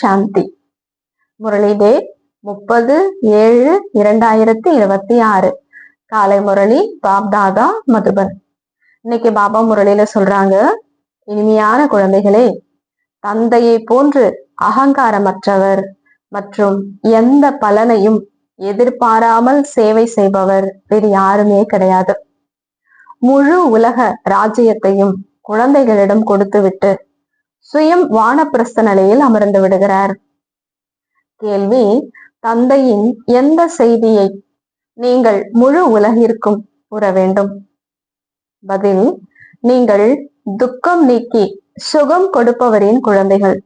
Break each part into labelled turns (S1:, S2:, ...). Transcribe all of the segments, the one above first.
S1: சாந்தி. Murali date 30/7/2026. காலை முரளி பாப்தாதா மதுபன். இன்னைக்கு பாபா முரளியில சொல்றாங்க, இனிமையான குழந்தைகளே, தந்தையை போன்று அகங்காரமற்றவர் மற்றும் எந்த பலனையும் எதிர்பாராமல் சேவை செய்பவர் வேறு யாருமே கிடையாது. முழு உலக ராஜ்யத்தையும் குழந்தைகளிடம் கொடுத்துவிட்டு சுயம் வானப்பிரஸ்த நிலையில் அமர்ந்து விடுகிறார். கேள்வி: தந்தையின் எந்த செய்தியை நீங்கள் முழு உலகிற்கும் கூற வேண்டும்? பதில்: நீங்கள் துக்கம் நீக்கி சுகம் கொடுப்பவரின் குழந்தைகள்.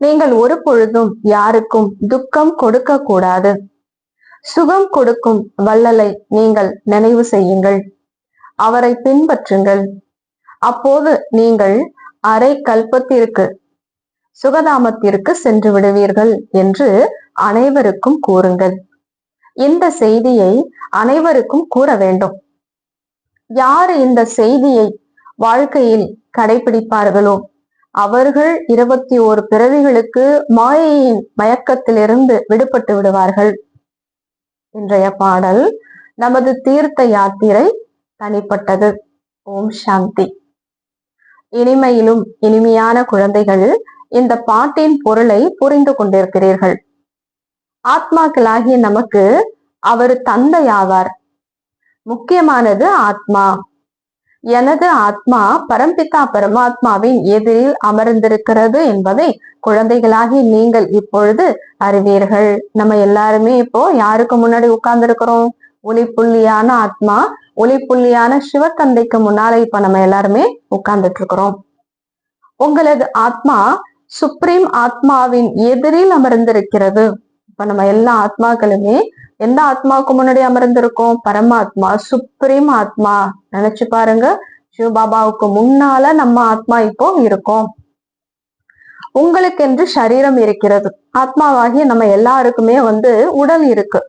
S1: நீங்கள் ஒரு பொழுதும் யாருக்கும் துக்கம் கொடுக்க கூடாது. சுகம் கொடுக்கும் வள்ளலை நீங்கள் நினைவு செய்யுங்கள், அவரை பின்பற்றுங்கள். அப்போது நீங்கள் அரை கல்பத்திற்கு சுகதாமத்திற்கு சென்று விடுவீர்கள் என்று அனைவருக்கும் கூறுங்கள். இந்த செய்தியை அனைவருக்கும் கூற வேண்டும். யார் இந்த செய்தியை வாழ்க்கையில் கடைபிடிப்பார்களோ அவர்கள் 21 பிறவிகளுக்கு மாயையின் மயக்கத்திலிருந்து விடுபட்டு விடுவார்கள். இன்றைய பாடல் நமது தீர்த்த யாத்திரை தனிப்பட்டது. ஓம் சாந்தி. இனிமையிலும் இனிமையான குழந்தைகள், இந்த பாட்டின் பொருளை புரிந்து கொண்டிருக்கிறீர்கள். ஆத்மாக்களாகிய நமக்கு அவர் தந்தையாவார். முக்கியமானது ஆத்மா. எனது ஆத்மா பரம்பிதா பரமாத்மாவின் எதிரில் அமர்ந்திருக்கிறது என்பதை குழந்தைகளாகி நீங்கள் இப்பொழுது அறிவீர்கள். நம்ம எல்லாருமே இப்போ யாருக்கு முன்னாடி உட்கார்ந்து இருக்கிறோம்? ஒளிப்புள்ளியான ஆத்மா, ஒளிப்புள்ளியான சிவத்தந்தைக்கு முன்னால இப்ப நம்ம எல்லாருமே உட்கார்ந்துட்டு இருக்கிறோம். உங்களது ஆத்மா சுப்ரீம் ஆத்மாவின் எதிரில் அமர்ந்திருக்கிறது. இப்ப நம்ம எல்லா ஆத்மாக்களுமே எந்த ஆத்மாவுக்கு முன்னாடி அமர்ந்திருக்கோம்? பரமாத்மா, சுப்ரீம் ஆத்மா. நினைச்சு பாருங்க, சிவபாபாவுக்கு முன்னால நம்ம ஆத்மா இப்போ இருக்கோம். உங்களுக்கு என்று சரீரம் இருக்கிறது. ஆத்மாவாகிய நம்ம எல்லாருக்குமே உடல் இருக்கு.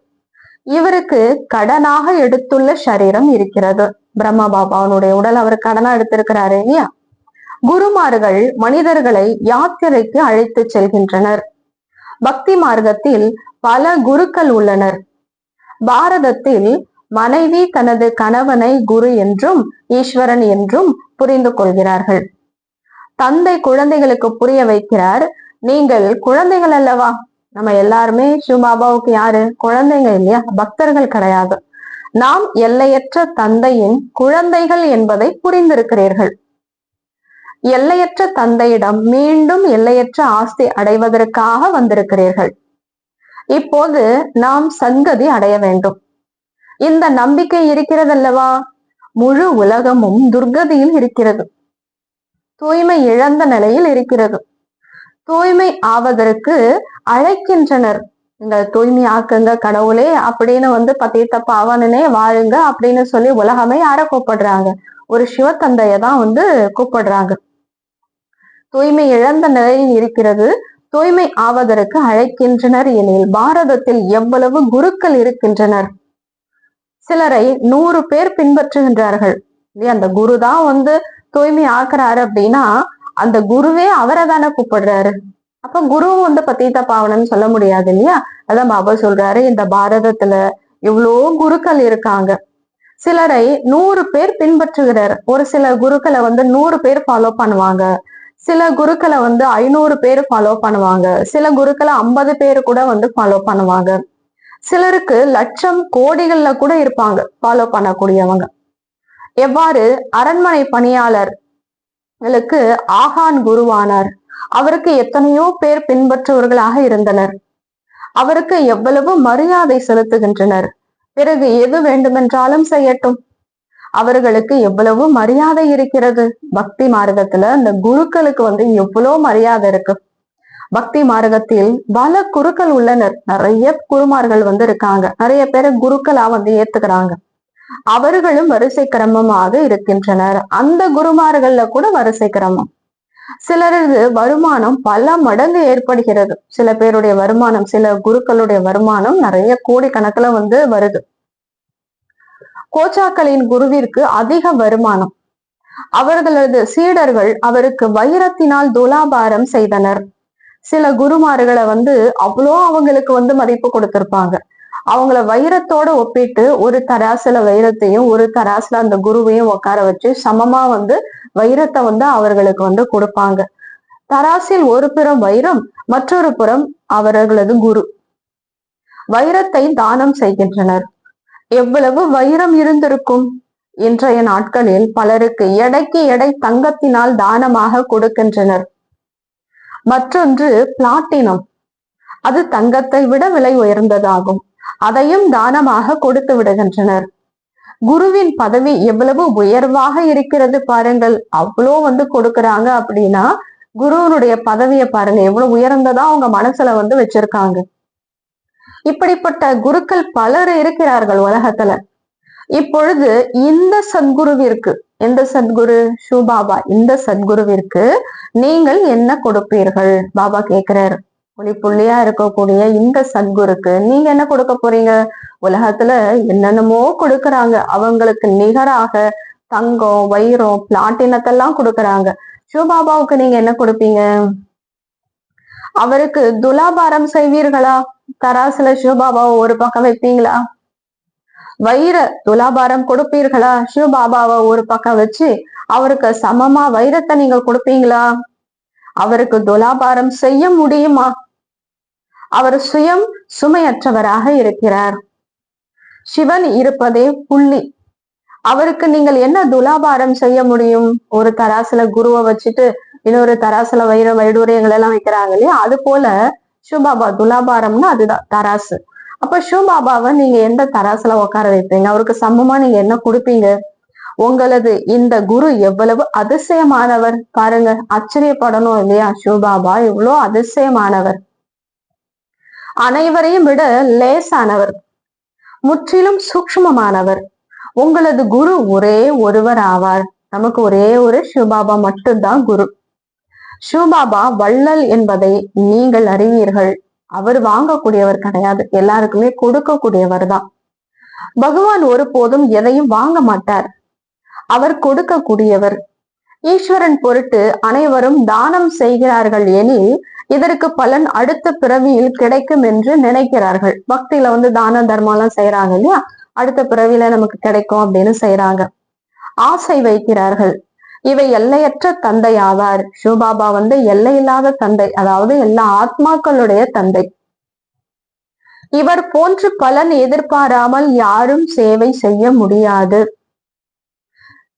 S1: இவருக்கு கடனாக எடுத்துள்ள சரீரம் இருக்கிறது. பிரம்மா பாபாவுடைய உடல் அவர் கடனா எடுத்திருக்கிறாரு இல்லையா? குருமார்கள் மனிதர்களை யாத்திரைக்கு அழைத்து செல்கின்றனர். பக்தி மார்க்கத்தில் பல குருக்கள் உள்ளனர். பாரதத்தில் மனைவி தனது கணவனை குரு என்றும் ஈஸ்வரன் என்றும் புரிந்து கொள்கிறார்கள். தந்தை குழந்தைகளுக்கு புரிய வைக்கிறார், நீங்கள் குழந்தைகள் அல்லவா? நம்ம எல்லாருமே சிவபாபாவுக்கு யாரு? குழந்தைங்க இல்லையா? பக்தர்கள் கிடையாது. நாம் எல்லையற்ற தந்தையின் குழந்தைகள் என்பதை புரிந்திருக்கிறீர்கள். எல்லையற்ற தந்தையிடம் மீண்டும் எல்லையற்ற ஆஸ்தி அடைவதற்காக வந்திருக்கிறீர்கள். இப்போது நாம் சங்கதி அடைய வேண்டும். இந்த நம்பிக்கை இருக்கிறதல்லவா? முழு உலகமும் துர்கதியில் இருக்கிறது. தூய்மை இழந்த நிலையில் இருக்கிறது. தூய்மை ஆவதற்கு அழைக்கின்றனர். நீங்கள் தூய்மை ஆக்குங்க கடவுளே அப்படின்னு பதீத்த பாவனனே வாழுங்க அப்படின்னு சொல்லி உலகமே யார கூப்பிடுறாங்க? ஒரு சிவத்தந்தைய தான் கூப்பிடுறாங்க. தூய்மை இழந்த நிலையில் இருக்கிறது. தூய்மை ஆவதற்கு அழைக்கின்றனர் எனில் பாரதத்தில் எவ்வளவு குருக்கள் இருக்கின்றனர்? சிலரை 100 பேர் பின்பற்றுகின்றார்கள். அந்த குரு தான் தூய்மை ஆக்குறாரு அப்படின்னா அந்த குருவே அவரை தானே கூப்பிடுறாரு. அப்ப குருவும் பதீத்த பாவனன்னு சொல்ல முடியாது இல்லையா? அதான் பாபா சொல்றாரு, இந்த பாரதத்துல இவ்வளோ குருக்கள் இருக்காங்க. சிலரை 100 பேர் பின்பற்றுகிறார். ஒரு சில குருக்களை 100 பேர் ஃபாலோ பண்ணுவாங்க. சில குருக்களை 500 பேர் ஃபாலோ பண்ணுவாங்க. சில குருக்களை 50 பேர் கூட ஃபாலோ பண்ணுவாங்க. சிலருக்கு லட்சம் கோடிகள்ல கூட இருப்பாங்க ஃபாலோ பண்ணக்கூடியவங்க. எவ்வாறு அரண்மனை பணியாளர்களுக்கு ஆகான் குருவானார். அவருக்கு எத்தனையோ பேர் பின்பற்றுவர்களாக இருந்தனர். அவருக்கு எவ்வளவு மரியாதை செலுத்துகின்றனர். பிறகு எது வேண்டுமென்றாலும் செய்யட்டும். அவர்களுக்கு எவ்வளவு மரியாதை இருக்கிறது. பக்தி மார்க்கத்துல அந்த குருக்களுக்கு எவ்வளவு மரியாதை இருக்கு. பக்தி மார்க்கத்தில் பல குருக்கள் உள்ளனர். நிறைய குருமார்கள் இருக்காங்க. நிறைய பேரை குருக்களா ஏத்துக்கிறாங்க. அவர்களும் வரிசை கிரமமாக இருக்கின்றனர். அந்த குருமார்கள்ல கூட வரிசை கிரமம். சிலரது வருமானம் பல மடங்கு ஏற்படுகிறது. சில பேருடைய வருமானம், சில குருக்களுடைய வருமானம் நிறைய கோடி கணக்குல வருது. கோச்சாக்களின் குருவிற்கு அதிக வருமானம். அவர்களது சீடர்கள் அவருக்கு வைரத்தினால் துலாபாரம் செய்தனர். சில குருமார்களை அவ்வளோ அவங்களுக்கு மதிப்பு கொடுத்திருப்பாங்க. அவங்கள வைரத்தோட ஒப்பிட்டு ஒரு தராசுல வைரத்தையும் ஒரு தராசுல அந்த குருவையும் உட்கார வச்சு சமமா வைரத்தை அவர்களுக்கு கொடுப்பாங்க. தராசில் ஒரு புறம் வைரம், மற்றொரு புறம் அவர்களது குரு. வைரத்தை தானம் செய்கின்றனர். எவ்வளவு வைரம் இருந்திருக்கும்? இன்றைய நாட்களில் பலருக்கு எடைக்கு எடை தங்கத்தினால் தானமாக கொடுக்கின்றனர். மற்றொன்று பிளாட்டினம், அது தங்கத்தை விட விலை உயர்ந்ததாகும். அதையும் தானமாக கொடுத்து விடுகின்றனர். குருவின் பதவி எவ்வளவு உயர்வாக இருக்கிறது பாருங்கள். அவ்வளோ கொடுக்கறாங்க அப்படின்னா குருவனுடைய பதவியை பாருங்க எவ்வளவு உயர்ந்ததா அவங்க மனசுல வச்சிருக்காங்க. இப்படிப்பட்ட குருக்கள் பலர் இருக்கிறார்கள் உலகத்துல. இப்பொழுது இந்த சத்குருவிற்கு, எந்த சத்குரு? சிவபாபா. இந்த சத்குருவிற்கு நீங்கள் என்ன கொடுப்பீர்கள்? பாபா கேட்கிறார். ஒளி புள்ளியா இருக்கக்கூடிய இந்த சத்குருக்கு நீங்க என்ன கொடுக்க போறீங்க? உலகத்துல என்னென்னமோ கொடுக்கறாங்க. அவங்களுக்கு நிகராக தங்கம், வைரம், பிளாட்டினத்தெல்லாம் கொடுக்கறாங்க. சிவபாபாவுக்கு நீங்க என்ன கொடுப்பீங்க? அவருக்கு துலாபாரம் செய்வீர்களா? தராசுல சிவபாபாவை ஒரு பக்கம் வைப்பீங்களா? வைர துலாபாரம் கொடுப்பீர்களா? சிவபாபாவை ஒரு பக்கம் வச்சு அவருக்கு சமமா வைரத்தை நீங்க கொடுப்பீங்களா? அவருக்கு துலாபாரம் செய்ய முடியுமா? அவர் சுயம் சுமையற்றவராக இருக்கிறார். சிவன் இருப்பதே புள்ளி. அவருக்கு நீங்கள் என்ன துலாபாரம் செய்ய முடியும்? ஒரு தராசுல குருவை வச்சுட்டு இன்னொரு தராசுல வைடூரியங்கள் எல்லாம் வைக்கிறாங்க இல்லையா? அது போல சிவபாபா துலாபாரம்னா அதுதான் தராசு. அப்ப சிவபாபாவை நீங்க எந்த தராசுல உட்கார வைப்பீங்க? அவருக்கு சமமா நீங்க என்ன கொடுப்பீங்க? உங்களது இந்த குரு எவ்வளவு அதிசயமானவர் பாருங்க. ஆச்சரியப்படணும் இல்லையா? சிவபாபா எவ்வளவு அதிசயமானவர், அனைவரையும் விட லேசானவர், முற்றிலும் சூக்ஷ்மமானவர். உங்களது குரு ஒரே ஒருவர் ஆவார். நமக்கு ஒரே ஒரு சிவபாபா மட்டும்தான் குரு. சிவபாபா வள்ளல் என்பதை நீங்கள் அறிவீர்கள். அவர் வாங்கக்கூடியவர் கிடையாது, எல்லாருக்குமே கொடுக்கக்கூடியவர் தான். பகவான் ஒருபோதும் எதையும் வாங்க மாட்டார், அவர் கொடுக்கக்கூடியவர். ஈஸ்வரன் பொருட்டு அனைவரும் தானம் செய்கிறார்கள் எனில் இதற்கு பலன் அடுத்த பிறவியில் கிடைக்கும் என்று நினைக்கிறார்கள். பக்தியில தான தர்மம் எல்லாம் செய்யறாங்க இல்லையா? அடுத்த பிறவியில நமக்கு கிடைக்கும் அப்படின்னு செய்யறாங்க, ஆசை வைக்கிறார்கள். இவை எல்லையற்ற தந்தை ஆவார். சிவபாபா எல்லையில்லாத தந்தை, அதாவது எல்லா ஆத்மாக்களுடைய தந்தை. இவர் போன்று பலன் எதிர்பாராமல் யாரும் சேவை செய்ய முடியாது.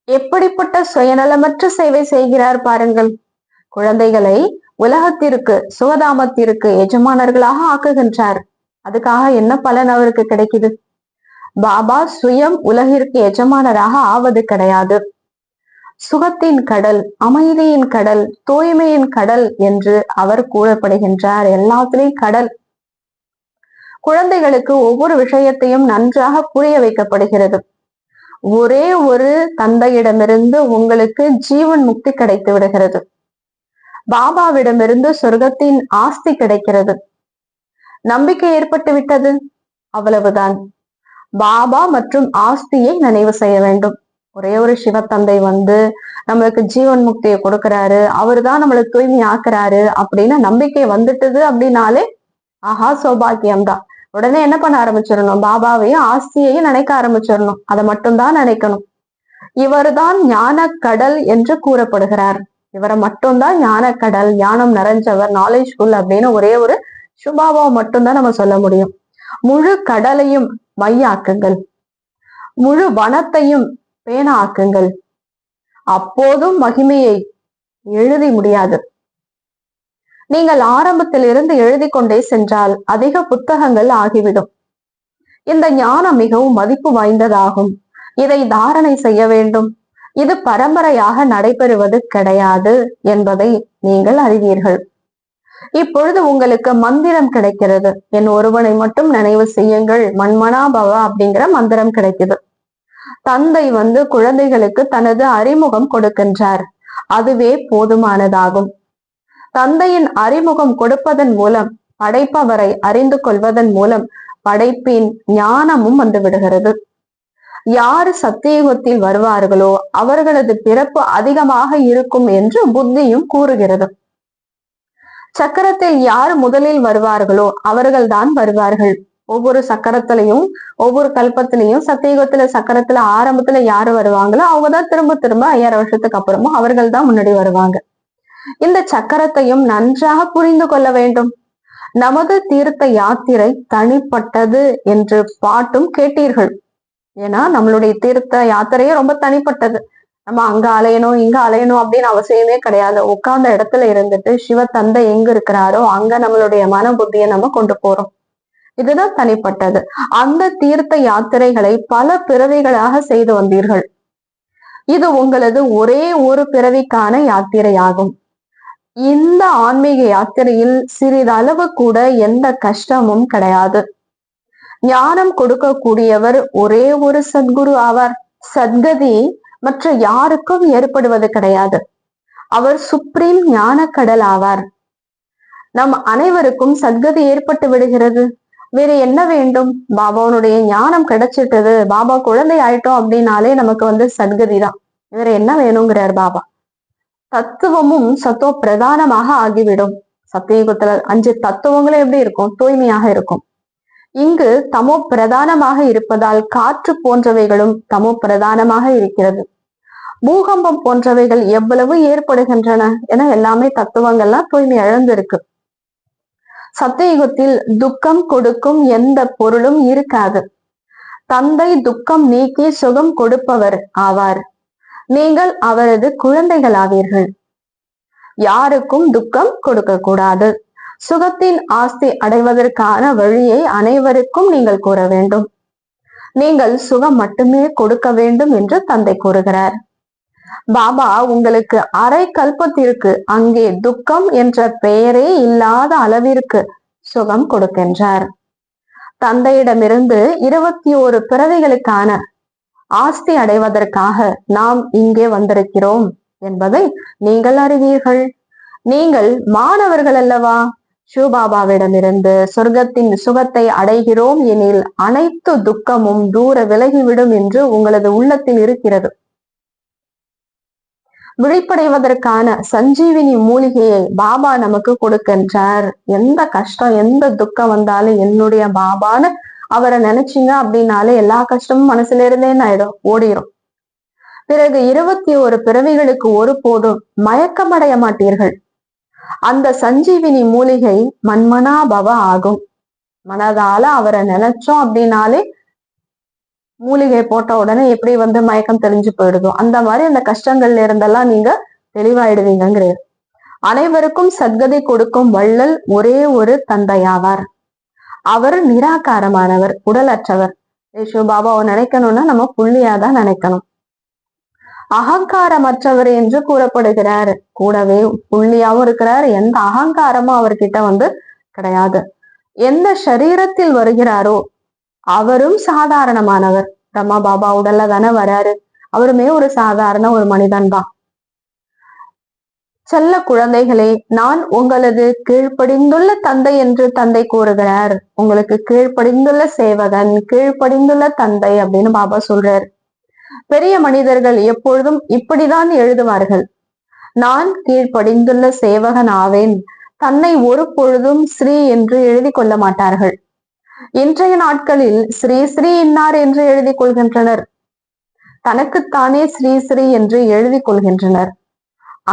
S1: எப்படிப்பட்ட சுயநலமற்ற சேவை செய்கிறார் பாருங்கள். குழந்தைகளை உலகத்திற்கு, சுகதாமத்திற்கு எஜமானர்களாக ஆக்குகின்றார். அதுக்காக என்ன பலன் அவருக்கு கிடைக்குது? பாபா சுயம் உலகிற்கு எஜமானராக ஆவது கிடையாது. சுகத்தின் கடல், அமைதியின் கடல், தூய்மையின் கடல் என்று அவர் கூறப்படுகின்றார். எல்லாத்திலையும் கடல். குழந்தைகளுக்கு ஒவ்வொரு விஷயத்தையும் நன்றாக புரிய வைக்கப்படுகிறது. ஒரே ஒரு தந்தையிடமிருந்து உங்களுக்கு ஜீவன் முக்தி கிடைத்து விடுகிறது. பாபாவிடமிருந்து சொர்க்கத்தின் ஆஸ்தி கிடைக்கிறது. நம்பிக்கை ஏற்பட்டு விட்டது, அவ்வளவுதான். பாபா மற்றும் ஆஸ்தியை நினைவு செய்ய வேண்டும். ஒரே ஒரு சிவத்தந்தை நம்மளுக்கு ஜீவன் முக்தியை கொடுக்கிறாரு, அவரு தான் நம்மளை தூய்மை ஆக்குறாரு அப்படின்னு நம்பிக்கை வந்துட்டது அப்படின்னாலே ஆஹா சௌபாகியம்தான். உடனே என்ன பண்ண ஆரம்பிச்சிடணும்? பாபாவையும் ஆஸ்தியையும் நினைக்க ஆரம்பிச்சிடணும். அதை மட்டும்தான் நினைக்கணும். இவர்தான் ஞான கடல் என்று கூறப்படுகிறார். இவரை மட்டும்தான் ஞான கடல், ஞானம் நிறைஞ்சவர், நாலேஜ் ஃபுல் அப்படின்னு ஒரே ஒரு சுபாபாவை மட்டும்தான் நம்ம சொல்ல முடியும். முழு கடலையும் மையாக்குங்கள், முழு வனத்தையும் பேண ஆக்குங்கள். அப்போதும் மகிமையை எழுதி முடியாது. நீங்கள் ஆரம்பத்திலிருந்து எழுதி கொண்டே சென்றால் அதிக புத்தகங்கள் ஆகிவிடும். இந்த ஞானம் மிகவும் மதிப்பு வாய்ந்ததாகும். இதை தாரணை செய்ய வேண்டும். இது பரம்பரையாக நடைபெறுவது கிடையாது என்பதை நீங்கள் அறிவீர்கள். இப்பொழுது உங்களுக்கு மந்திரம் கிடைக்கிறது. என் ஒருவனை மட்டும் நினைவு செய்யுங்கள், மன்மனாபவ அப்படிங்கிற மந்திரம் கிடைக்குது. தந்தை குழந்தைகளுக்கு தனது அறிமுகம் கொடுக்கின்றார். அதுவே போதுமானதாகும். தந்தையின் அறிமுகம் கொடுப்பதன் மூலம், படைப்பவரை அறிந்து கொள்வதன் மூலம் படைப்பின் ஞானமும் விடுகிறது. யாரு சத்தியுகத்தில் வருவார்களோ அவர்களது பிறப்பு அதிகமாக இருக்கும் என்று புத்தியும் கூறுகிறது. சக்கரத்தில் யார் முதலில் வருவார்களோ அவர்கள் தான் வருவார்கள். ஒவ்வொரு சக்கரத்திலையும் ஒவ்வொரு கல்பத்திலையும் சத்தியுகத்துல சக்கரத்துல ஆரம்பத்துல யாரு வருவாங்களோ அவங்கதான் திரும்ப திரும்ப 5000 வருஷத்துக்கு அப்புறமும் அவர்கள் தான் முன்னாடி வருவாங்க. இந்த சக்கரத்தையும் நன்றாக புரிந்து கொள்ள வேண்டும். நமது தீர்த்த யாத்திரை தனிப்பட்டது என்று பாட்டும் கேட்டீர்கள். ஏன்னா நம்மளுடைய தீர்த்த யாத்திரையே ரொம்ப தனிப்பட்டது. நம்ம அங்க அலையணும் இங்க அலையணும் அப்படின்னு அவசியமே கிடையாது. உட்கார்ந்த இடத்துல இருந்துட்டு சிவ தந்தை எங்க இருக்கிறாரோ அங்க நம்மளுடைய மன புத்தியை நம்ம கொண்டு போறோம். இதுதான் தனிப்பட்டது. அந்த தீர்த்த யாத்திரைகளை பல பிறவிகளாக செய்து வந்தீர்கள். இது உங்களது ஒரே ஒரு பிறவிக்கான யாத்திரையாகும். இந்த ஆன்மீக யாத்திரையில் சிறிதளவு கூட எந்த கஷ்டமும் கிடையாது. ஞானம் கொடுக்கக்கூடியவர் ஒரே ஒரு சத்குரு ஆவார். சத்கதி மற்ற யாருக்கும் ஏற்படுவது கிடையாது. அவர் சுப்ரீம் ஞான கடல் ஆவார். நம் அனைவருக்கும் சத்கதி ஏற்பட்டு விடுகிறது. வேற என்ன வேண்டும்? பாபாவுடைய ஞானம் கிடைச்சிட்டது, பாபா குழந்தை ஆயிட்டோம் அப்படின்னாலே நமக்கு சத்கதி தான். வேற என்ன வேணுங்கிறார் பாபா. தத்துவமும் சத்தோ பிரதானமாக ஆகிவிடும். சத்தியுகத்துல 5 தத்துவங்களும் எப்படி இருக்கும்? தூய்மையாக இருக்கும். இங்கு தமோ பிரதானமாக இருப்பதால் காற்று போன்றவைகளும் தமோ பிரதானமாக இருக்கிறது. பூகம்பம் போன்றவைகள் எவ்வளவு ஏற்படுகின்றன என எல்லாமே தத்துவங்கள்லாம் தூய்மை இழந்திருக்கு. சத்தியுகத்தில் துக்கம் கொடுக்கும் எந்த பொருளும் இருக்காது. தந்தை துக்கம் நீக்கி சுகம் கொடுப்பவர் ஆவார். நீங்கள் அவரது குழந்தைகள் ஆவீர்கள். யாருக்கும் துக்கம் கொடுக்க கூடாது. சுகத்தின் ஆஸ்தி அடைவதற்கான வழியை அனைவருக்கும் நீங்கள் கூற வேண்டும். நீங்கள் சுகம் மட்டுமே கொடுக்க வேண்டும் என்று தந்தை கூறுகிறார். பாபா உங்களுக்கு அரை கல்பத்திற்கு அங்கே துக்கம் என்ற பெயரே இல்லாத அளவிற்கு சுகம் கொடுக்கின்றார். தந்தையிடமிருந்து 21 பிறவிகளுக்கான ஆஸ்தி அடைவதற்காக நாம் இங்கே வந்திருக்கிறோம் என்பதை நீங்கள் அறிவீர்கள். நீங்கள் மாணவர்கள் அல்லவா? சிவபாபாவிடமிருந்து சொர்க்கத்தின் சுகத்தை அடைகிறோம் எனில் அனைத்து துக்கமும் தூர விலகிவிடும் என்று உங்களது உள்ளத்தில் இருக்கிறது. விழிப்படைவதற்கான சஞ்சீவினி மூலிகையை பாபா நமக்கு கொடுக்கின்றார். எந்த கஷ்டம் எந்த துக்கம் வந்தாலும் என்னுடைய பாபான்னு அவரை நினைச்சீங்க அப்படின்னாலே எல்லா கஷ்டமும் மனசுல இருந்தே ஆயிடும், ஓடிரும். பிறகு 21 பிறவிகளுக்கு ஒருபோதும் மயக்கமடைய மாட்டீர்கள். அந்த சஞ்சீவினி மூலிகை மன்மனா பவ ஆகும். மனதால அவரை நினைச்சோம் அப்படின்னாலே மூலிகை போட்ட உடனே எப்படி மயக்கம் தெளிஞ்சு போயிடுதோ அந்த மாதிரி அந்த கஷ்டங்கள்ல இருந்தெல்லாம் நீங்க தெளிவாயிடுவீங்கிறார். அனைவருக்கும் சத்கதி கொடுக்கும் வள்ளல் ஒரே ஒரு தந்தையாவார். அவர் நிராகாரமானவர், உடலற்றவர். சிவபாபாவை நினைக்கணும்னா நம்ம புள்ளியாதான் நினைக்கணும். அகங்காரமற்றவர் என்று கூறப்படுகிறார். கூடவே புள்ளியாவும் இருக்கிறார். எந்த அகங்காரமும் அவர்கிட்ட கிடையாது. எந்த சரீரத்தில் வருகிறாரோ அவரும் சாதாரணமானவர். பிரம்மா பாபா உடல்ல தானே வராரு. அவருமே ஒரு சாதாரண ஒரு மனிதன் தான். செல்ல குழந்தைகளே, நான் உங்களது கீழ்ப்படிந்துள்ள தந்தை என்று தந்தை கூறுகிறார். உங்களுக்கு கீழ்ப்படிந்துள்ள சேவகன், கீழ்ப்படிந்துள்ள தந்தை அப்படின்னு பாபா சொல்றார். பெரிய மனிதர்கள் எப்பொழுதும் இப்படிதான் எழுதுவார்கள். நான் கீழ்ப்படிந்துள்ள சேவகன் ஆவேன். தன்னை ஒரு பொழுதும் ஸ்ரீ என்று எழுதி கொள்ள மாட்டார்கள். இன்றைய நாட்களில் ஸ்ரீ ஸ்ரீ இன்னார் என்று எழுதி கொள்கின்றனர். தனக்குத்தானே ஸ்ரீ ஸ்ரீ என்று எழுதி கொள்கின்றனர்.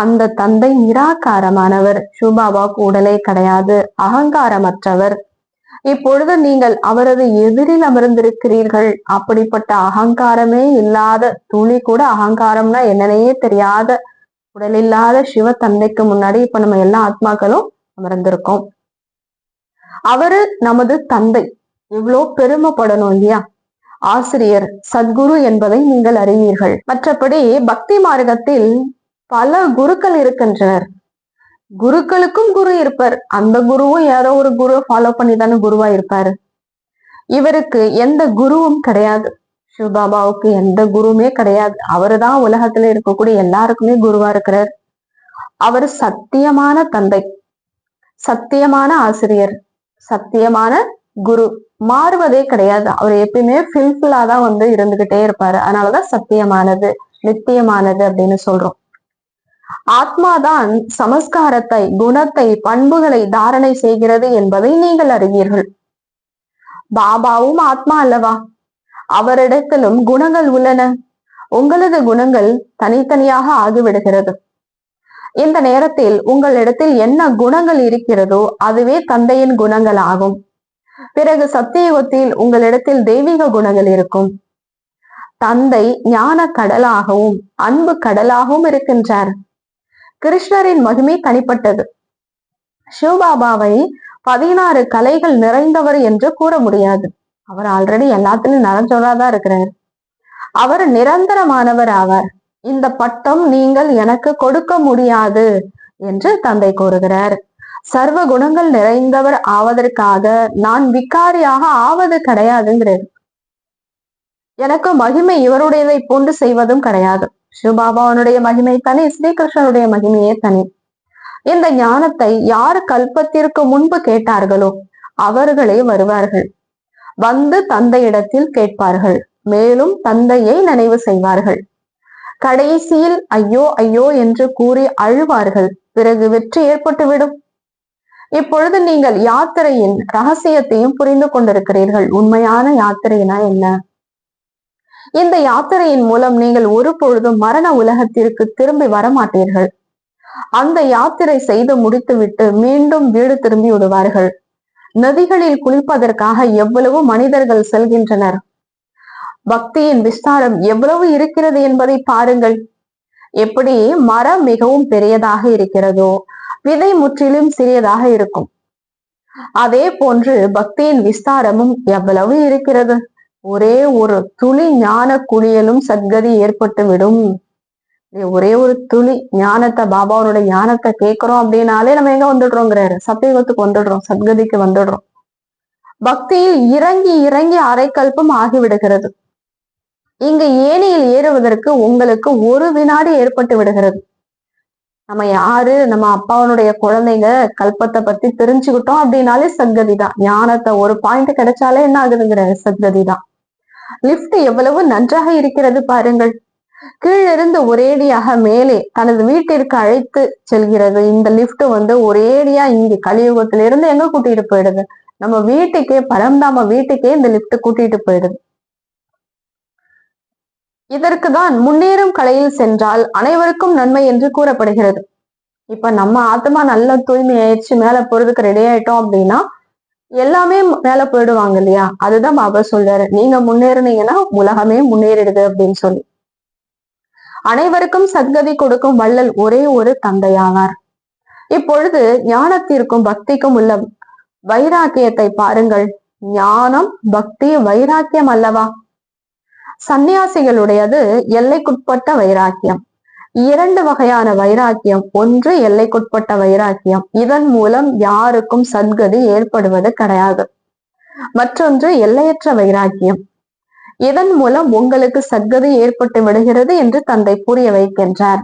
S1: அந்த தந்தை நிராகாரமானவர். சிவபாபாவுக்கு உடலே கிடையாது, அகங்காரமற்றவர். இப்பொழுது நீங்கள் அவரது எதிரில் அமர்ந்திருக்கிறீர்கள். அப்படிப்பட்ட அகங்காரமே இல்லாத, துளி கூட அகங்காரம்னா என்னன்னே தெரியாத, உடல் இல்லாத சிவ தந்தைக்கு முன்னாடி இப்ப நம்ம எல்லா ஆத்மாக்களும் அமர்ந்திருக்கோம். அவரு நமது தந்தை. இவ்வளோ பெருமைப்படணும் இல்லையா? ஆசிரியர் சத்குரு என்பதை நீங்கள் அறிவீர்கள். மற்றபடி பக்தி மார்க்கத்தில் பல குருக்கள் இருக்கின்றனர். குருக்களுக்கும் குரு இருப்பார். அந்த குருவும் யாரோ ஒரு குரு ஃபாலோ பண்ணி தானே குருவா இருப்பாரு. இவருக்கு எந்த குருவும் கிடையாது. சிவபாபாவுக்கு எந்த குருவுமே கிடையாது. அவருதான் உலகத்துல இருக்கக்கூடிய எல்லாருக்குமே குருவா இருக்கிறார். அவர் சத்தியமான தந்தை, சத்தியமான ஆசிரியர், சத்தியமான குரு. மாறுவதே கிடையாது. அவர் எப்பயுமே ஃபில்ஃபுல்லா தான் இருந்துகிட்டே இருப்பாரு. அதனாலதான் சத்தியமானது, நித்தியமானது அப்படின்னு சொல்றோம். ஆத்மாதான் சமஸ்காரத்தை, குணத்தை, பண்புகளை தாரணை செய்கிறது என்பதை நீங்கள் அறிவீர்கள். பாபாவும் ஆத்மா அல்லவா? அவரிடத்திலும் குணங்கள் உள்ளன. உங்களது குணங்கள் தனித்தனியாக ஆகிவிடுகிறது. இந்த நேரத்தில் உங்களிடத்தில் என்ன குணங்கள் இருக்கிறதோ அதுவே தந்தையின் குணங்கள் ஆகும். பிறகு சத்தியுகத்தில் உங்களிடத்தில் தெய்வீக குணங்கள் இருக்கும். தந்தை ஞான கடலாகவும் அன்பு கடலாகவும் இருக்கின்றார். கிருஷ்ணரின் மகிமை தனிப்பட்டது. சிவபாபாவை 16 கலைகள் நிறைந்தவர் என்று கூற முடியாது. அவர் ஆல்ரெடி எல்லாத்திலும் நிறைஞ்சவராதான் இருக்கிறார். அவர் நிரந்தரமானவர் ஆவார். இந்த பட்டம் நீங்கள் எனக்கு கொடுக்க முடியாது என்று தந்தை கூறுகிறார். சர்வ குணங்கள் நிறைந்தவர் ஆவதற்காக நான் விகாரியாக ஆவது கிடையாதுங்கிறார். எனக்கு மகிமை இவருடையதை போன்று செய்வதும் கிடையாது. சிவபாபாவனுடைய மகிமை தனி, ஸ்ரீகிருஷ்ணனுடைய மகிமையே தனி. இந்த ஞானத்தை யார் கல்பத்திற்கு முன்பு கேட்டார்களோ அவர்களே வருவார்கள். வந்து தந்தையிடத்தில் கேட்பார்கள். மேலும் தந்தையை நினைவு செய்வார்கள். கடைசியில் ஐயோ ஐயோ என்று கூறி அழுவார்கள். பிறகு வெற்றி ஏற்பட்டுவிடும். இப்பொழுது நீங்கள் யாத்திரையின் ரகசியத்தையும் புரிந்து கொண்டிருக்கிறீர்கள். உண்மையான யாத்திரைனா என்ன? இந்த யாத்திரையின் மூலம் நீங்கள் ஒரு பொழுதும் மரண உலகத்திற்கு திரும்பி வரமாட்டீர்கள். அந்த யாத்திரை செய்து முடித்துவிட்டு மீண்டும் வீடு திரும்பி விடுவார்கள். நதிகளில் குளிப்பதற்காக எவ்வளவு மனிதர்கள் செல்கின்றனர். பக்தியின் விஸ்தாரம் எவ்வளவு இருக்கிறது என்பதை பாருங்கள். எப்படி மரம் மிகவும் பெரியதாக இருக்கிறதோ விதை முற்றிலும் சிறியதாக இருக்கும். அதே போன்று பக்தியின் விஸ்தாரமும் எவ்வளவு இருக்கிறது. ஒரே ஒரு துளி ஞான குளியலும் சத்கதி ஏற்பட்டுவிடும். ஒரே ஒரு துளி ஞானத்தை, பாபாவோட ஞானத்தை கேட்கிறோம் அப்படின்னாலே நம்ம எங்க வந்துடுறோங்கிறாரு, சத்தியுகத்துக்கு வந்துடுறோம், சத்கதிக்கு வந்துடுறோம். பக்தியில் இறங்கி இறங்கி அரைக்கல்பம் ஆகிவிடுகிறது. இங்கு ஏணியில் ஏறுவதற்கு உங்களுக்கு ஒரு வினாடி ஏற்பட்டு விடுகிறது. நம்ம யாரு, நம்ம அப்பாவனுடைய குழந்தைங்க, கல்பத்தை பத்தி தெரிஞ்சுக்கிட்டோம் அப்படின்னாலே சத்கதி தான். ஞானத்தை ஒரு பாயிண்ட் கிடைச்சாலே என்ன ஆகுதுங்கிற சத்கதி தான். லிப்ட் எவ்வளவு நன்றாக இருக்கிறது பாருங்கள். கீழிருந்து ஒரேடியாக மேலே தனது வீட்டிற்கு அழைத்து செல்கிறது. இந்த லிப்ட் ஒரேடியா இங்கு கலியுகத்திலிருந்து எங்க கூட்டிட்டு போயிடுது? நம்ம வீட்டுக்கே, பரந்தாம வீட்டுக்கே இந்த லிப்ட் கூட்டிட்டு போயிடுது. இதற்குதான் முன்னேறும் கலையில் சென்றால் அனைவருக்கும் நன்மை என்று கூறப்படுகிறது. இப்ப நம்ம ஆத்மா நல்ல தூய்மை ஆயிடுச்சு, மேல போறதுக்கு ரெடி ஆயிட்டோம் அப்படின்னா எல்லாமே மேல போயிடுவாங்க இல்லையா? அதுதான் பாபா சொல்றாரு, நீங்க முன்னேறினீங்கன்னா உலகமே முன்னேறிடுது அப்படின்னு சொல்லி. அனைவருக்கும் சத்கதி கொடுக்கும் வள்ளல் ஒரே ஒரு தந்தையாவார். இப்பொழுது ஞானத்திற்கும் பக்திக்கும் உள்ள வைராக்கியத்தை பாருங்கள். ஞானம், பக்தி, வைராக்கியம் அல்லவா? சந்நியாசிகளுடையது எல்லைக்குட்பட்ட வைராக்கியம். 2 வகையான வைராக்கியம். ஒன்று எல்லைக்குட்பட்ட வைராக்கியம், இதன் மூலம் யாருக்கும் சத்கதி ஏற்படுவது கிடையாது. மற்றொன்று எல்லையற்ற வைராக்கியம், இதன் மூலம் உங்களுக்கு சத்கதி ஏற்பட்டு விடுகிறது என்று தந்தை புரிய வைக்கின்றார்.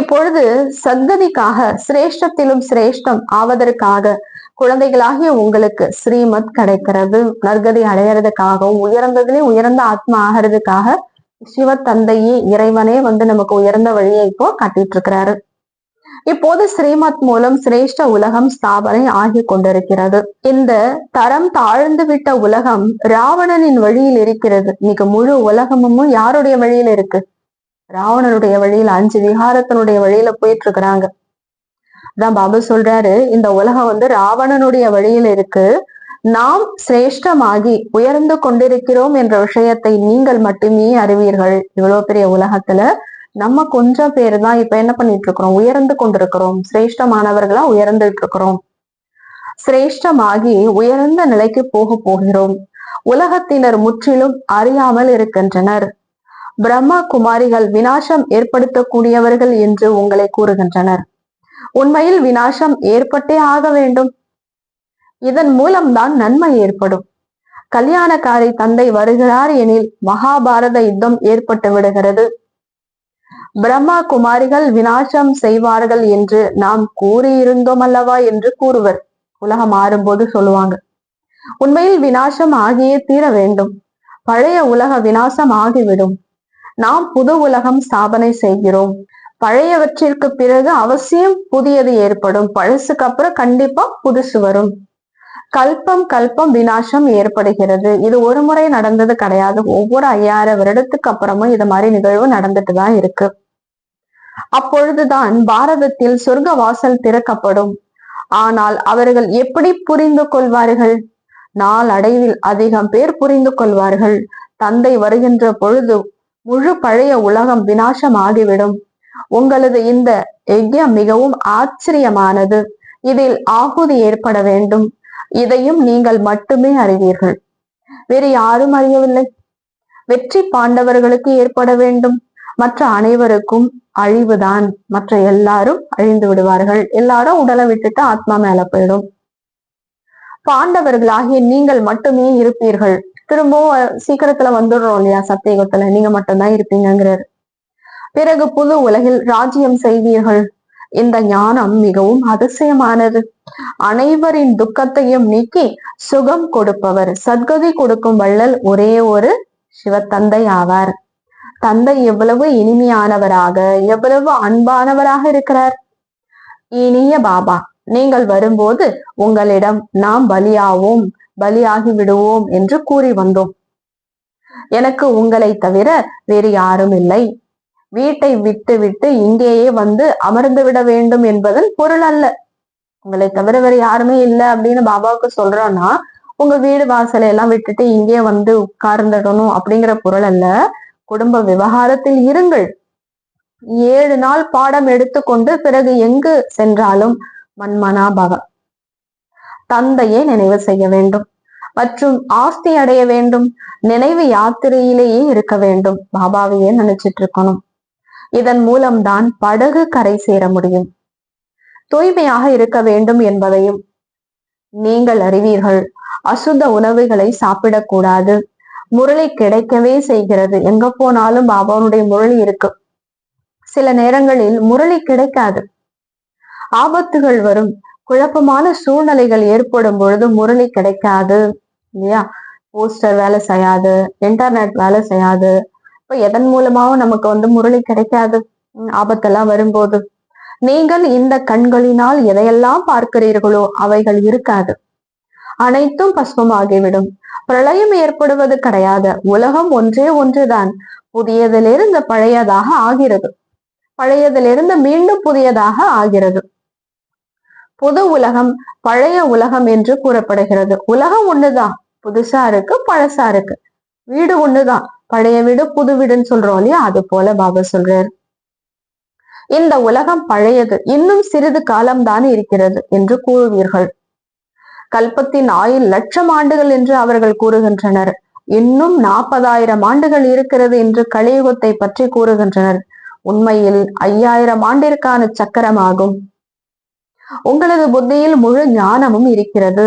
S1: இப்பொழுது சத்கதிக்காக, சிரேஷ்டத்திலும் சிரேஷ்டம் ஆவதற்காக குழந்தைகளாகிய உங்களுக்கு ஸ்ரீமத் கிடைக்கிறது. நற்கதி அடையறதுக்காகவும் உயர்ந்ததிலே உயர்ந்த ஆத்மா ஆகிறதுக்காக சிவ தந்தையே, இறைவனே நமக்கு உயர்ந்த வழியை இப்போ காட்டிட்டு இருக்கிறாரு. இப்போது ஸ்ரீமத் மூலம் சிரேஷ்ட உலகம் ஸ்தாபனை ஆகி கொண்டிருக்கிறது. இந்த தரம் தாழ்ந்து விட்ட உலகம் ராவணனின் வழியில் இருக்கிறது. இன்னைக்கு முழு உலகமும் யாருடைய வழியில இருக்கு? ராவணனுடைய வழியில, 5 விகாரத்தினுடைய வழியில போயிட்டு இருக்கிறாங்க. அதான் பாபா சொல்றாரு, இந்த உலகம் ராவணனுடைய வழியில இருக்கு. நாம் சிரேஷ்டமாகி உயர்ந்து கொண்டிருக்கிறோம் என்ற விஷயத்தை நீங்கள் மட்டுமே அறிவீர்கள். இவ்வளவு பெரிய உலகத்துல நம்ம கொஞ்சம் பேரு தான் இப்ப என்ன பண்ணிட்டு இருக்கிறோம்? உயர்ந்து கொண்டிருக்கிறோம். சிரேஷ்டமானவர்களா உயர்ந்துட்டு இருக்கிறோம். சிரேஷ்டமாகி உயர்ந்த நிலைக்கு போகிறோம். உலகத்தினர் முற்றிலும் அறியாமல் இருக்கின்றனர். பிரம்மா குமாரிகள் வினாசம் ஏற்படுத்தக்கூடியவர்கள் என்று உங்களை கூறுகின்றனர். உண்மையில் வினாசம் ஏற்பட்டே ஆக வேண்டும். இதன் மூலம்தான் நன்மை ஏற்படும். கல்யாணக்காரி தந்தை வருகிறார் எனில் மகாபாரத யுத்தம் ஏற்பட்டு விடுகிறது. பிரம்மா குமாரிகள் வினாசம் செய்வார்கள் என்று நாம் கூறியிருந்தோம் அல்லவா என்று கூறுவர். உலகம் மாறும்போது சொல்லுவாங்க. உண்மையில் வினாசம் ஆகியே தீர வேண்டும். பழைய உலக வினாசம் ஆகிவிடும். நாம் புது உலகம் ஸ்தாபனை செய்கிறோம். பழையவற்றிற்கு பிறகு அவசியம் புதியது ஏற்படும். பழசுக்கு அப்புறம் கண்டிப்பா புதுசு வரும். கல்பம் கல்பம் விநாசம் ஏற்படுகிறது. இது ஒரு முறை நடந்தது கிடையாது. ஒவ்வொரு 5000 வருடத்துக்கு அப்புறமும் இது மாதிரி நிகழ்வு நடந்துட்டுதான் இருக்கு. அப்பொழுதுதான் பாரதத்தில் சொர்க்க வாசல் திறக்கப்படும். ஆனால் அவர்கள் எப்படி புரிந்து கொள்வார்கள்? நாளடைவில் அதிகம் பேர் புரிந்து கொள்வார்கள். தந்தை வருகின்ற பொழுது முழு பழைய உலகம் விநாசம் ஆகிவிடும். உங்களது இந்த யஜ்யம் மிகவும் ஆச்சரியமானது. இதில் ஆகுதி ஏற்பட வேண்டும். இதையும் நீங்கள் மட்டுமே அறிவீர்கள். வேறு யாரும் அறியவில்லை. வெற்றி பாண்டவர்களுக்கு ஏற்பட வேண்டும். மற்ற அனைவருக்கும் அழிவுதான். மற்ற எல்லாரும் அழிந்து விடுவார்கள். எல்லாரும் உடலை விட்டுட்டு ஆத்மா மேல போயிடும். பாண்டவர்களாகிய நீங்கள் மட்டுமே இருப்பீர்கள். திரும்பவும் சீக்கிரத்துல வந்துடுறோம் இல்லையா சத்தியுகத்துல, நீங்க மட்டும்தான் இருப்பீங்கிறார். பிறகு புது உலகில் ராஜ்யம் செய்வீர்கள். இந்த ஞானம் மிகவும் அதிசயமானது. அனைவரின் துக்கத்தையும் நீக்கி சுகம் கொடுப்பவர், சத்கதி கொடுக்கும் வள்ளல் ஒரே ஒரு சிவத்தந்தை ஆவார். தந்தை எவ்வளவு இனிமையானவராக, எவ்வளவு அன்பானவராக இருக்கிறார். இனிய பாபா, நீங்கள் வரும்போது உங்களிடம் நாம் பலியாவோம், பலியாகி விடுவோம் என்று கூறி வந்தோம். எனக்கு உங்களை தவிர வேறு யாரும் இல்லை. வீட்டை விட்டு விட்டு இங்கேயே வந்து அமர்ந்து விட வேண்டும் என்பதன் பொருள் அல்ல. உங்களை தவிர வேற யாருமே இல்லை அப்படின்னு பாபாவுக்கு சொல்றோம்னா உங்க வீடு வாசலை எல்லாம் விட்டுட்டு இங்கே வந்து உட்கார்ந்துடணும் அப்படிங்கிற பொருள் அல்ல. குடும்ப விவகாரத்தில் இருங்கள். 7 நாள் பாடம் எடுத்துக்கொண்டு பிறகு எங்கு சென்றாலும் மன்மனா பவ, தந்தையை நினைவு செய்ய வேண்டும் மற்றும் ஆஸ்தி அடைய வேண்டும். நினைவு யாத்திரையிலேயே இருக்க வேண்டும். பாபாவையே நினைச்சிட்டு இருக்கணும். இதன் மூலம்தான் படகு கரை சேர முடியும். தூய்மையாக இருக்க வேண்டும் என்பதையும் நீங்கள் அறிவீர்கள். அசுத்த உணவுகளை சாப்பிடக்கூடாது. முரளி கிடைக்கவே செய்கிறது. எங்க போனாலும் பாபாவுடைய முரளி இருக்கு. சில நேரங்களில் முரளி கிடைக்காது. ஆபத்துகள் வரும். குழப்பமான சூழ்நிலைகள் ஏற்படும் பொழுது முரளி கிடைக்காது இல்லையா? போஸ்டர் வேலை செய்யாது, இன்டர்நெட் வேலை செய்யாது. இப்ப எதன் மூலமாவும் நமக்கு முரளி கிடைக்காது. ஆபத்தெல்லாம் வரும்போது நீங்கள் இந்த கண்களினால் எதையெல்லாம் பார்க்கிறீர்களோ அவைகள் இருக்காது. அனைத்தும் பஸ்மமாகிவிடும். பிரளயம் ஏற்படுவது கிடையாது. உலகம் ஒன்றே ஒன்றுதான். புதியதிலிருந்து பழையதாக ஆகிறது. பழையதிலிருந்து மீண்டும் புதியதாக ஆகிறது. புது உலகம், பழைய உலகம் என்று கூறப்படுகிறது. உலகம் ஒண்ணுதான். புதுசா இருக்கு, பழசா இருக்கு. வீடு ஒண்ணுதான். பழைய வீடு புது வீடுன்னு சொல்றோம் இல்லையா? அது போல பாபா சொல்றார். இந்த உலகம் பழையது, இன்னும் சிறிது காலம்தான் இருக்கிறது என்று கூறுவீர்கள். கல்பத்தின் ஆயுள் 1,00,000 ஆண்டுகள் என்று அவர்கள் கூறுகின்றனர். இன்னும் 40,000 ஆண்டுகள் இருக்கிறது என்று கலியுகத்தை பற்றி கூறுகின்றனர். உண்மையில் 5000 ஆண்டிற்கான சக்கரமாகும். உங்களது புத்தியில் முழு ஞானமும் இருக்கிறது.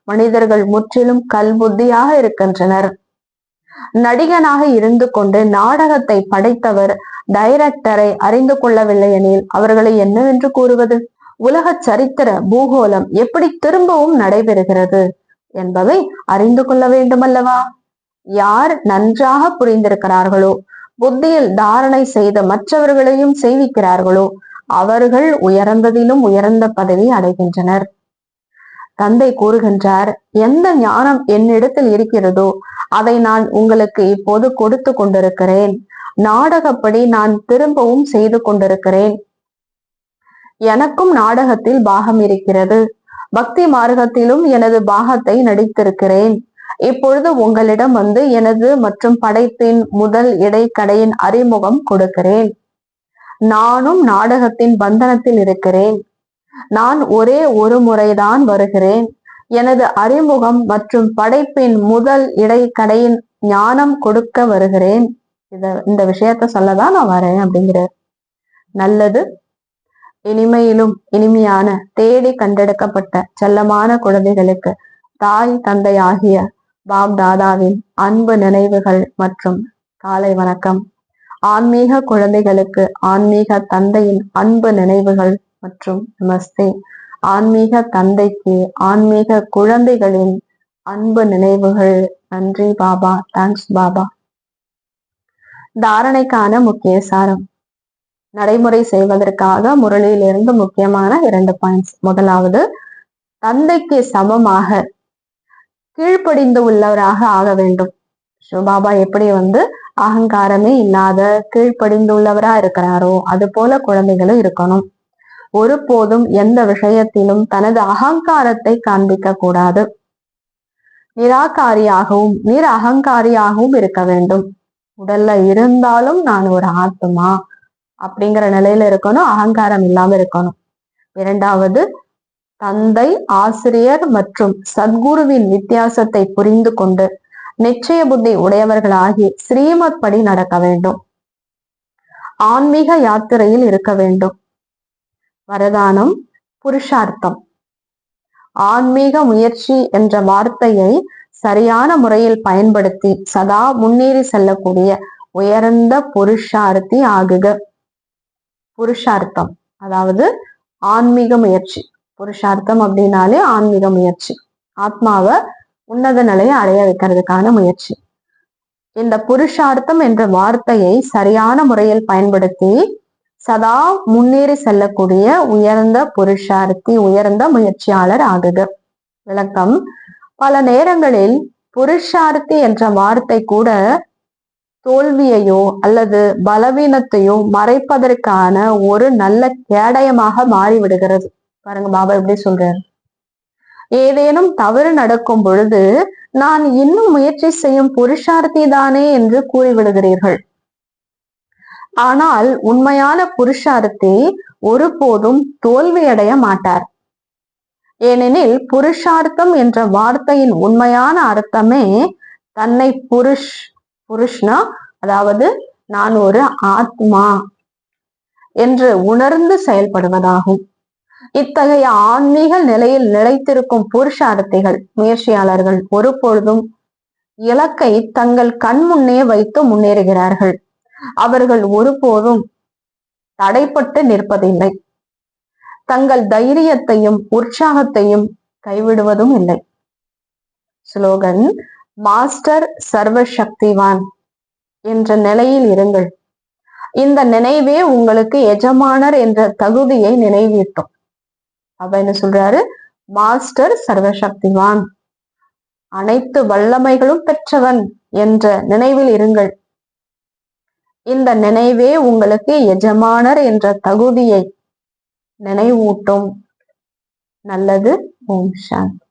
S1: மனிதர்கள் முற்றிலும் கல் புத்தியாக இருக்கின்றனர். நடிகனாக இருந்து கொண்டு நாடகத்தை படைத்தவர் டைரக்டரை அறிந்து கொள்ளவில்லை எனில் அவர்களை என்னவென்று கூறுவது? உலக சரித்திர பூகோளம் எப்படி திரும்பவும் நடைபெறுகிறது என்பதை அறிந்து கொள்ள வேண்டுமல்லவா? யார் நன்றாக புரிந்திருக்கிறார்களோ, புத்தியில் தாரணை செய்த மற்றவர்களையும் செய்விக்கிறார்களோ அவர்கள் உயர்ந்ததிலும் உயர்ந்த பதவி அடைகின்றனர். தந்தை கூறுகின்றார், எந்த ஞானம் என்னிடத்தில் இருக்கிறதோ அதை நான் உங்களுக்கு இப்போது கொடுத்து கொண்டிருக்கிறேன். நாடகப்படி நான் திரும்பவும் செய்து கொண்டிருக்கிறேன். எனக்கும் நாடகத்தில் பாகம் இருக்கிறது. பக்தி மார்க்கத்திலும் எனது பாகத்தை நடித்திருக்கிறேன். இப்பொழுது உங்களிடம் எனது மற்றும் படைப்பின் முதல் இடைக்கடையின் அறிமுகம் கொடுக்கிறேன். நானும் நாடகத்தின் பந்தனத்தில் இருக்கிறேன். நான் ஒரே ஒரு முறைதான் வருகிறேன். எனது அறிமுகம் மற்றும் படைப்பின் முதல் இடைக்கடையின் ஞானம் கொடுக்க வருகிறேன். இந்த விஷயத்த சொல்லதான் நான் வரேன் அப்படிங்கிறார். நல்லது. இனிமையிலும் இனிமையான தேடி கண்டெடுக்கப்பட்ட செல்லமான குழந்தைகளுக்கு தாய் தந்தை ஆகிய பாப் தாதாவின் அன்பு நினைவுகள் மற்றும் காலை வணக்கம். ஆன்மீக குழந்தைகளுக்கு ஆன்மீக தந்தையின் அன்பு நினைவுகள் மற்றும் நமஸ்தே. ஆன்மீக தந்தைக்கு ஆன்மீக குழந்தைகளின் அன்பு நினைவுகள். நன்றி பாபா. தேங்க்ஸ் பாபா. தாரணைக்கான முக்கிய சாரம். நடைமுறை செய்வதற்காக முரளியிலிருந்து முக்கியமான 2 பாயிண்ட்ஸ். முதலாவது, தந்தைக்கு சமமாக கீழ்ப்படிந்து உள்ளவராக ஆக வேண்டும். சிவபாபா எப்படி அகங்காரமே இல்லாத கீழ்ப்படிந்துள்ளவரா இருக்கிறாரோ அது போல குழந்தைகளும் இருக்கணும். ஒருபோதும் எந்த விஷயத்திலும் தனது அகங்காரத்தை காண்பிக்க கூடாது. நிராகாரியாகவும் அகங்காரியாகவும் இருக்க வேண்டும். உடல்ல இருந்தாலும் நான் ஒரு ஆத்மா அப்படிங்கிற நிலையில இருக்கணும், அகங்காரம் இல்லாம இருக்கணும். இரண்டாவது, தந்தை, ஆசிரியர் மற்றும் சத்குருவின் வித்தியாசத்தை புரிந்து கொண்டு நிச்சய புத்தி உடையவர்களாகி ஸ்ரீமத் படி நடக்க வேண்டும். ஆன்மீக யாத்திரையில் இருக்க வேண்டும். வரதானம், புருஷார்த்தம். ஆன்மீக முயற்சி என்ற வார்த்தையை சரியான முறையில் பயன்படுத்தி சதா முன்னேறி செல்லக்கூடிய உயர்ந்த புருஷார்த்தி ஆகுக. புருஷார்த்தம் அதாவது ஆன்மீக முயற்சி. புருஷார்த்தம் அப்படின்னாலே ஆன்மீக முயற்சி, ஆத்மாவை உன்னத நிலையை அடைய வைக்கிறதுக்கான முயற்சி. இந்த புருஷார்த்தம் என்ற வார்த்தையை சரியான முறையில் பயன்படுத்தி சதா முன்னேறி செல்லக்கூடிய உயர்ந்த புருஷார்த்தி, உயர்ந்த முயற்சியாளர் ஆகுக. விளக்கம், பல நேரங்களில் புருஷார்த்தி என்ற வார்த்தை கூட தோல்வியையோ அல்லது பலவீனத்தையோ மறைப்பதற்கான ஒரு நல்ல கேடயமாக மாறிவிடுகிறது. பாருங்க பாபா எப்படி சொல்றாரு, ஏதேனும் தவறு நடக்கும் பொழுது நான் இன்னும் முயற்சி செய்யும் புருஷார்த்தி தானே என்று கூறிவிடுகிறீர்கள். ஆனால் உண்மையான புருஷார்த்தி ஒருபோதும் தோல்வியடைய மாட்டார். ஏனெனில் புருஷார்த்தம் என்ற வார்த்தையின் உண்மையான அர்த்தமே தன்னை புருஷ்னா அதாவது நான் ஒரு ஆத்மா என்று உணர்ந்து செயல்படுவதாகும். இத்தகைய ஆன்மீக நிலையில் நிலைத்திருக்கும் புருஷார்த்திகள், முயற்சியாளர்கள் ஒருபொழுதும் இலக்கை தங்கள் கண் முன்னே வைத்து முன்னேறுகிறார்கள். அவர்கள் ஒருபோதும் தடைப்பட்டு நிற்பதில்லை. தங்கள் தைரியத்தையும் உற்சாகத்தையும் கைவிடுவதும் இல்லை. ஸ்லோகன், மாஸ்டர் சர்வசக்திவான் என்ற நிலையில் இருங்கள். இந்த நினைவே உங்களுக்கு எஜமானர் என்ற தகுதியை நினைவூட்டும். அப்ப என்ன சொல்றாரு, மாஸ்டர் சர்வசக்திவான், அனைத்து வல்லமைகளும் பெற்றவன் என்ற நினைவில் இருங்கள். இந்த நினைவே உங்களுக்கு எஜமானர் என்ற தகுதியை நினைவூட்டும். நல்லது. ஓம் சாந்தி.